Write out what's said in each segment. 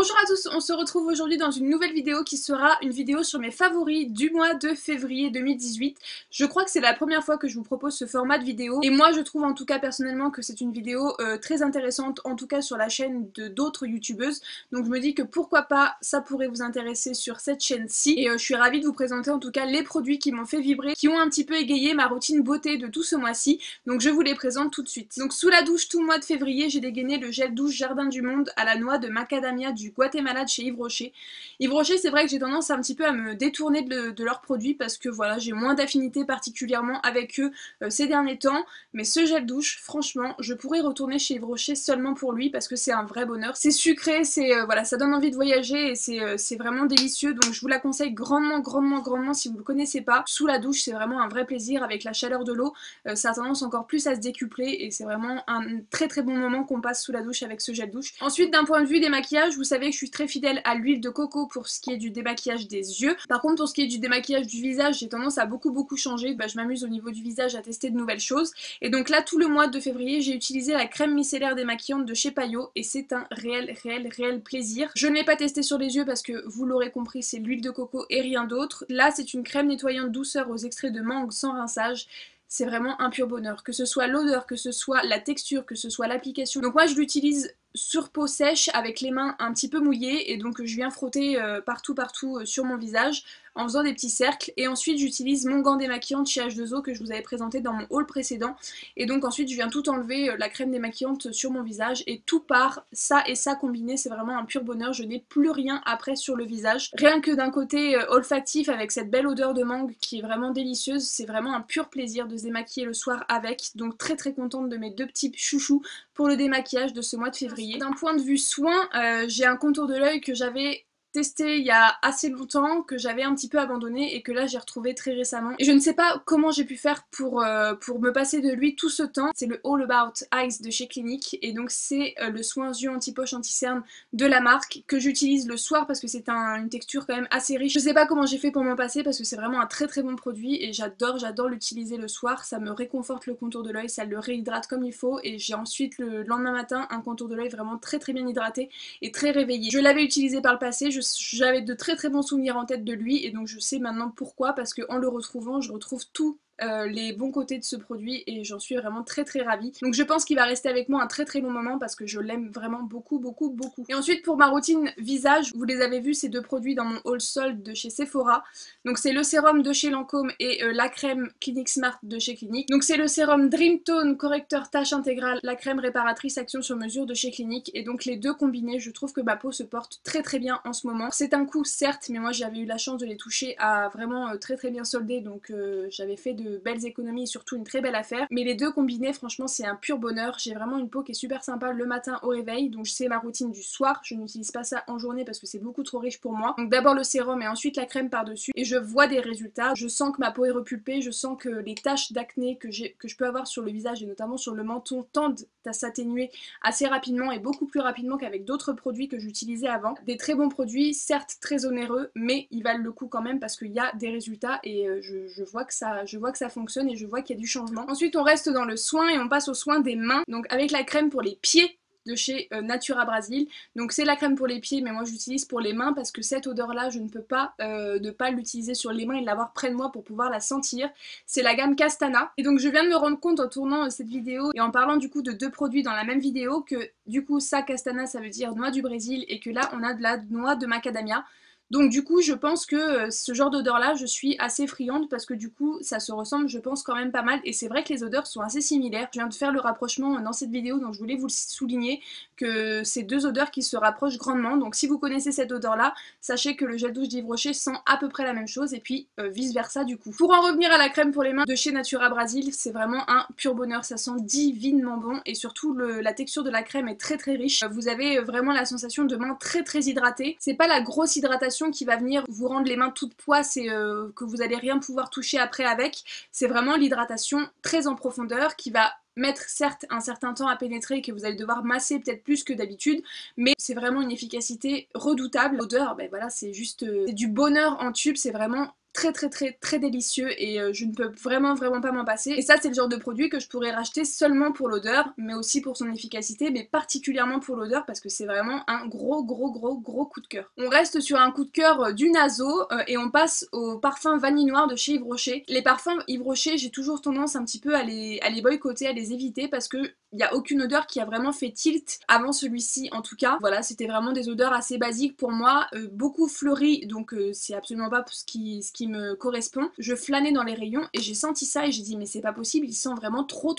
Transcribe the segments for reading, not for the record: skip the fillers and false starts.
Bonjour à tous, on se retrouve aujourd'hui dans une nouvelle vidéo qui sera une vidéo sur mes favoris du mois de février 2018. Je crois que c'est la première fois que je vous propose ce format de vidéo et moi je trouve en tout cas personnellement que c'est une vidéo très intéressante, en tout cas sur la chaîne de d'autres youtubeuses. Donc je me dis que pourquoi pas ça pourrait vous intéresser sur cette chaîne-ci et je suis ravie de vous présenter en tout cas les produits qui m'ont fait vibrer, qui ont un petit peu égayé ma routine beauté de tout ce mois-ci. Donc je vous les présente tout de suite. Donc sous la douche tout le mois de février, j'ai dégainé le gel douche Jardin du Monde à la noix de macadamia du Guatemala de chez Yves Rocher. Yves Rocher, c'est vrai que j'ai tendance un petit peu à me détourner de leurs produits parce que voilà, j'ai moins d'affinité particulièrement avec eux ces derniers temps, mais ce gel douche, franchement, je pourrais retourner chez Yves Rocher seulement pour lui parce que c'est un vrai bonheur. C'est sucré, c'est voilà, ça donne envie de voyager et c'est vraiment délicieux, donc je vous la conseille grandement, grandement, grandement si vous le connaissez pas. Sous la douche, c'est vraiment un vrai plaisir avec la chaleur de l'eau, ça a tendance encore plus à se décupler et c'est vraiment un très très bon moment qu'on passe sous la douche avec ce gel douche. Ensuite, d'un point de vue des maquillages, vous savez que je suis très fidèle à l'huile de coco pour ce qui est du démaquillage des yeux. Par contre, pour ce qui est du démaquillage du visage, j'ai tendance à beaucoup changer. Je m'amuse au niveau du visage à tester de nouvelles choses. Et donc là, tout le mois de février, j'ai utilisé la crème micellaire démaquillante de chez Payot et c'est un réel plaisir. Je ne l'ai pas testé sur les yeux parce que vous l'aurez compris, c'est l'huile de coco et rien d'autre. Là, c'est une crème nettoyante douceur aux extraits de mangue sans rinçage. C'est vraiment un pur bonheur, que ce soit l'odeur, que ce soit la texture, que ce soit l'application. Donc moi je l'utilise sur peau sèche avec les mains un petit peu mouillées et donc je viens frotter partout sur mon visage en faisant des petits cercles et ensuite j'utilise mon gant démaquillant de chez H2O que je vous avais présenté dans mon haul précédent et donc ensuite je viens tout enlever la crème démaquillante sur mon visage et tout part, ça et ça combiné, c'est vraiment un pur bonheur, je n'ai plus rien après sur le visage. Rien que d'un côté olfactif avec cette belle odeur de mangue qui est vraiment délicieuse, c'est vraiment un pur plaisir de se démaquiller le soir avec, donc très contente de mes deux petits chouchous pour le démaquillage de ce mois de février. D'un point de vue soin, j'ai un contour de l'œil que j'avais testé il y a assez longtemps, que j'avais un petit peu abandonné et que là j'ai retrouvé très récemment. Et je ne sais pas comment j'ai pu faire pour me passer de lui tout ce temps. C'est le All About Eyes de chez Clinique et donc c'est le soin yeux anti-poche anti-cerne de la marque que j'utilise le soir parce que c'est une texture quand même assez riche. Je sais pas comment j'ai fait pour m'en passer parce que c'est vraiment un très bon produit et j'adore l'utiliser le soir. Ça me réconforte le contour de l'œil, ça le réhydrate comme il faut et j'ai ensuite le lendemain matin un contour de l'œil vraiment très bien hydraté et très réveillé. Je l'avais utilisé par le passé, j'avais de très bons souvenirs en tête de lui et donc je sais maintenant pourquoi, parce qu'en le retrouvant je retrouve tout les bons côtés de ce produit et j'en suis vraiment très ravie. Donc je pense qu'il va rester avec moi un très long moment parce que je l'aime vraiment beaucoup. Et ensuite pour ma routine visage, vous les avez vus ces deux produits dans mon haul solde de chez Sephora. Donc c'est le sérum de chez Lancôme et la crème Clinique Smart de chez Clinique. Donc c'est le sérum Dream Tone correcteur tache intégrale, la crème réparatrice action sur mesure de chez Clinique et donc les deux combinés, je trouve que ma peau se porte très bien en ce moment. C'est un coût certes, mais moi j'avais eu la chance de les toucher à vraiment très bien soldés, donc j'avais fait de belles économies et surtout une très belle affaire. Mais les deux combinés, franchement c'est un pur bonheur. J'ai vraiment une peau qui est super sympa le matin au réveil, donc c'est ma routine du soir. Je n'utilise pas ça en journée parce que c'est beaucoup trop riche pour moi. Donc d'abord le sérum et ensuite la crème par dessus et je vois des résultats. Je sens que ma peau est repulpée, je sens que les taches d'acné que je peux avoir sur le visage et notamment sur le menton tendent à s'atténuer assez rapidement et beaucoup plus rapidement qu'avec d'autres produits que j'utilisais avant. Des très bons produits, certes très onéreux, mais ils valent le coup quand même parce qu'il y a des résultats et je vois que ça fonctionne et je vois qu'il y a du changement. Ensuite on reste dans le soin et on passe au soin des mains, donc avec la crème pour les pieds de chez Natura Brasil. Donc c'est la crème pour les pieds mais moi j'utilise pour les mains parce que cette odeur là je ne peux pas ne pas l'utiliser sur les mains et l'avoir près de moi pour pouvoir la sentir. C'est la gamme Castana et donc je viens de me rendre compte en tournant cette vidéo et en parlant du coup de deux produits dans la même vidéo que du coup ça Castana ça veut dire noix du Brésil et que là on a de la noix de macadamia. Donc du coup je pense que ce genre d'odeur là je suis assez friande parce que du coup ça se ressemble je pense quand même pas mal et c'est vrai que les odeurs sont assez similaires. Je viens de faire le rapprochement dans cette vidéo donc je voulais vous le souligner que c'est deux odeurs qui se rapprochent grandement. Donc si vous connaissez cette odeur là, sachez que le gel douche d'Yves Rocher sent à peu près la même chose et puis vice versa du coup. Pour en revenir à la crème pour les mains de chez Natura Brasil, c'est vraiment un pur bonheur, ça sent divinement bon et surtout la texture de la crème est très riche. Vous avez vraiment la sensation de mains très hydratées. C'est pas la grosse hydratation qui va venir vous rendre les mains toutes poisses et que vous allez rien pouvoir toucher après avec. C'est vraiment l'hydratation très en profondeur qui va mettre certes un certain temps à pénétrer et que vous allez devoir masser peut-être plus que d'habitude, mais c'est vraiment une efficacité redoutable. L'odeur, ben voilà, c'est juste c'est du bonheur en tube, c'est vraiment très très très très délicieux et je ne peux vraiment pas m'en passer. Et ça c'est le genre de produit que je pourrais racheter seulement pour l'odeur, mais aussi pour son efficacité, mais particulièrement pour l'odeur parce que c'est vraiment un gros coup de cœur. On reste sur un coup de cœur du Naso et on passe au parfum vanille noire de chez Yves Rocher. Les parfums Yves Rocher, j'ai toujours tendance un petit peu à les boycotter, à les éviter parce que il n'y a aucune odeur qui a vraiment fait tilt avant celui-ci en tout cas. Voilà, c'était vraiment des odeurs assez basiques pour moi, beaucoup fleuries, donc c'est absolument pas ce qui me correspond. Je flânais dans les rayons et j'ai senti ça et j'ai dit mais c'est pas possible, il sent vraiment trop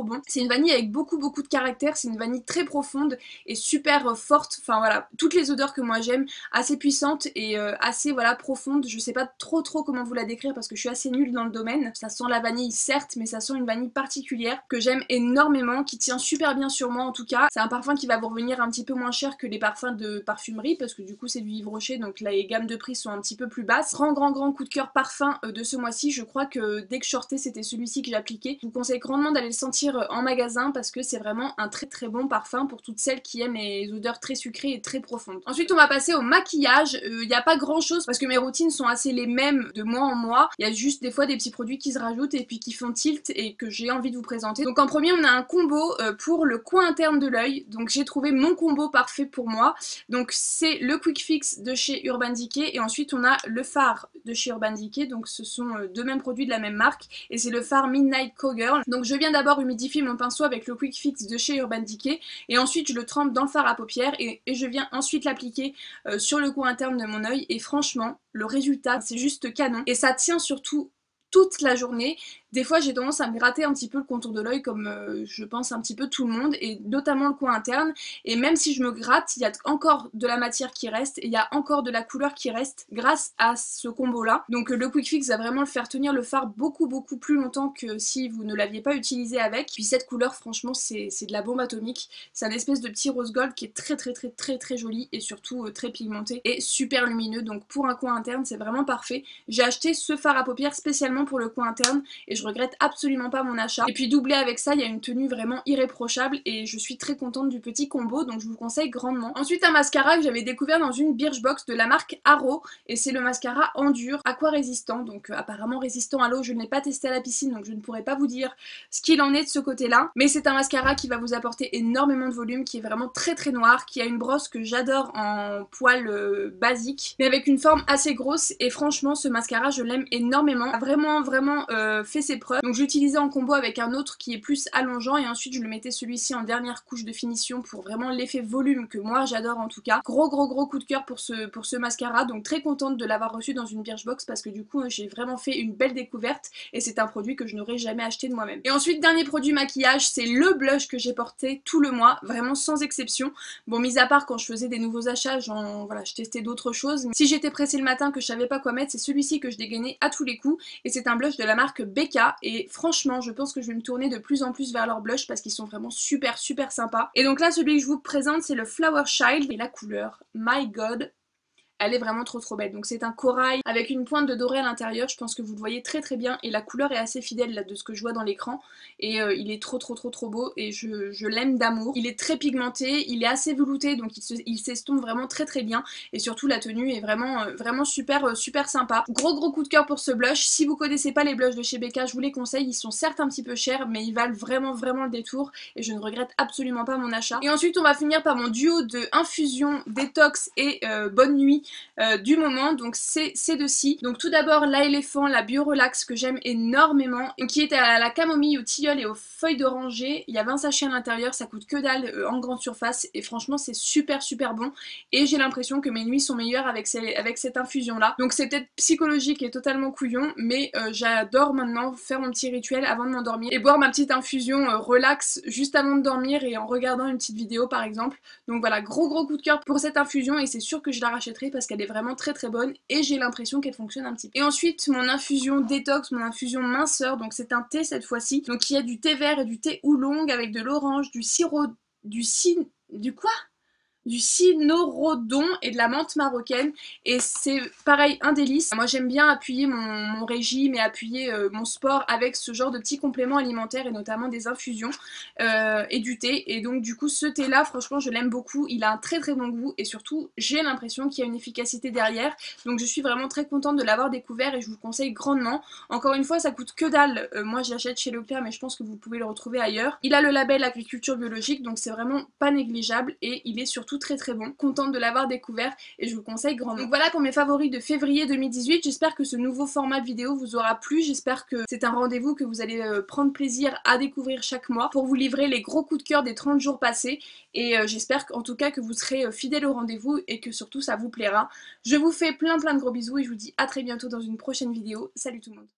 bon. C'est une vanille avec beaucoup de caractère, c'est une vanille très profonde et super forte, enfin voilà, toutes les odeurs que moi j'aime, assez puissantes et assez voilà profondes. Je sais pas trop comment vous la décrire parce que je suis assez nulle dans le domaine. Ça sent la vanille certes, mais ça sent une vanille particulière que j'aime énormément, qui tient super bien sur moi en tout cas. C'est un parfum qui va vous revenir un petit peu moins cher que les parfums de parfumerie parce que du coup c'est du Yves Rocher, donc les gammes de prix sont un petit peu plus basses. Grand coup de cœur parfum de ce mois-ci. Je crois que dès que je sortais c'était celui-ci que j'appliquais. Je vous conseille grandement d'aller le sentir en magasin parce que c'est vraiment un très bon parfum pour toutes celles qui aiment les odeurs très sucrées et très profondes. Ensuite on va passer au maquillage. Il n'y a pas grand chose parce que mes routines sont assez les mêmes de mois en mois. Il y a juste des fois des petits produits qui se rajoutent et puis qui font tilt et que j'ai envie de vous présenter. Donc en premier on a un combo pour le coin interne de l'œil. Donc j'ai trouvé mon combo parfait pour moi. Donc c'est le Quick Fix de chez Urban Decay et ensuite on a le fard de chez Urban Decay. Donc ce sont deux mêmes produits de la même marque et c'est le fard Midnight Cowgirl. Donc je viens d'abord humidifier mon pinceau avec le Quick Fix de chez Urban Decay et ensuite je le trempe dans le fard à paupières et je viens ensuite l'appliquer sur le coin interne de mon œil et franchement le résultat c'est juste canon et ça tient surtout toute la journée. Des fois j'ai tendance à me gratter un petit peu le contour de l'œil comme je pense un petit peu tout le monde et notamment le coin interne et même si je me gratte il y a encore de la matière qui reste et il y a encore de la couleur qui reste grâce à ce combo là. Donc le Quick Fix va vraiment le faire tenir le fard beaucoup plus longtemps que si vous ne l'aviez pas utilisé avec. Puis cette couleur franchement c'est de la bombe atomique. C'est un espèce de petit rose gold qui est très joli et surtout très pigmenté et super lumineux. Donc pour un coin interne c'est vraiment parfait. J'ai acheté ce fard à paupières spécialement pour le coin interne et je regrette absolument pas mon achat. Et puis doublé avec ça, il y a une tenue vraiment irréprochable et je suis très contente du petit combo, donc je vous le conseille grandement. Ensuite un mascara que j'avais découvert dans une Birchbox de la marque Haro et c'est le mascara Endure aqua résistant, donc apparemment résistant à l'eau. Je ne l'ai pas testé à la piscine donc je ne pourrais pas vous dire ce qu'il en est de ce côté là, mais c'est un mascara qui va vous apporter énormément de volume, qui est vraiment très noir, qui a une brosse que j'adore en poil basique mais avec une forme assez grosse et franchement ce mascara je l'aime énormément. A vraiment fait ses preuves. Donc j'utilisais en combo avec un autre qui est plus allongeant et ensuite je le mettais celui-ci en dernière couche de finition pour vraiment l'effet volume que moi j'adore en tout cas. Gros coup de cœur pour ce mascara, donc très contente de l'avoir reçu dans une Birchbox parce que du coup j'ai vraiment fait une belle découverte et c'est un produit que je n'aurais jamais acheté de moi-même. Et ensuite dernier produit maquillage, c'est le blush que j'ai porté tout le mois, vraiment sans exception. Bon mis à part quand je faisais des nouveaux achats, voilà, je testais d'autres choses. Si j'étais pressée le matin que je savais pas quoi mettre, c'est celui-ci que je dégainais à tous les coups et c'est un blush de la marque Becca et franchement je pense que je vais me tourner de plus en plus vers leurs blushs parce qu'ils sont vraiment super sympas. Et donc là celui que je vous présente c'est le Flower Child et la couleur My God, elle est vraiment trop belle. Donc c'est un corail avec une pointe de doré à l'intérieur, je pense que vous le voyez très bien et la couleur est assez fidèle là de ce que je vois dans l'écran et il est trop beau et je l'aime d'amour. Il est très pigmenté, il est assez velouté donc il s'estompe vraiment très bien et surtout la tenue est vraiment super sympa. Gros coup de cœur pour ce blush. Si vous connaissez pas les blushs de chez Becca, je vous les conseille, ils sont certes un petit peu chers mais ils valent vraiment le détour et je ne regrette absolument pas mon achat. Et ensuite on va finir par mon duo de infusion, détox et bonne nuit du moment, donc c'est ces deux-ci. Donc tout d'abord la éléphant, la bio relax que j'aime énormément, qui est à la camomille, au tilleul et aux feuilles d'oranger. Il y a 20 sachets à l'intérieur, ça coûte que dalle en grande surface et franchement c'est super bon et j'ai l'impression que mes nuits sont meilleures avec cette infusion là. Donc c'est peut-être psychologique et totalement couillon mais j'adore maintenant faire mon petit rituel avant de m'endormir et boire ma petite infusion relax juste avant de dormir et en regardant une petite vidéo par exemple. Donc voilà, gros coup de cœur pour cette infusion et c'est sûr que je la rachèterai parce qu'elle est vraiment très bonne et j'ai l'impression qu'elle fonctionne un petit peu. Et ensuite mon infusion détox, mon infusion minceur, donc c'est un thé cette fois-ci, donc il y a du thé vert et du thé oolong avec de l'orange, du sirop, du quoi du cynorrhodon et de la menthe marocaine, et c'est pareil un délice. Moi j'aime bien appuyer mon régime et appuyer mon sport avec ce genre de petits compléments alimentaires et notamment des infusions et du thé, et donc du coup ce thé là franchement je l'aime beaucoup, il a un très très bon goût et surtout j'ai l'impression qu'il y a une efficacité derrière, donc je suis vraiment très contente de l'avoir découvert et je vous le conseille grandement. Encore une fois ça coûte que dalle, moi je l'achète chez Leclerc mais je pense que vous pouvez le retrouver ailleurs. Il a le label agriculture biologique donc c'est vraiment pas négligeable et il est surtout très très bon. Contente de l'avoir découvert et je vous le conseille grandement. Donc voilà pour mes favoris de février 2018, j'espère que ce nouveau format de vidéo vous aura plu, j'espère que c'est un rendez-vous que vous allez prendre plaisir à découvrir chaque mois pour vous livrer les gros coups de cœur des 30 jours passés, et j'espère en tout cas que vous serez fidèles au rendez-vous et que surtout ça vous plaira. Je vous fais plein de gros bisous et je vous dis à très bientôt dans une prochaine vidéo. Salut tout le monde!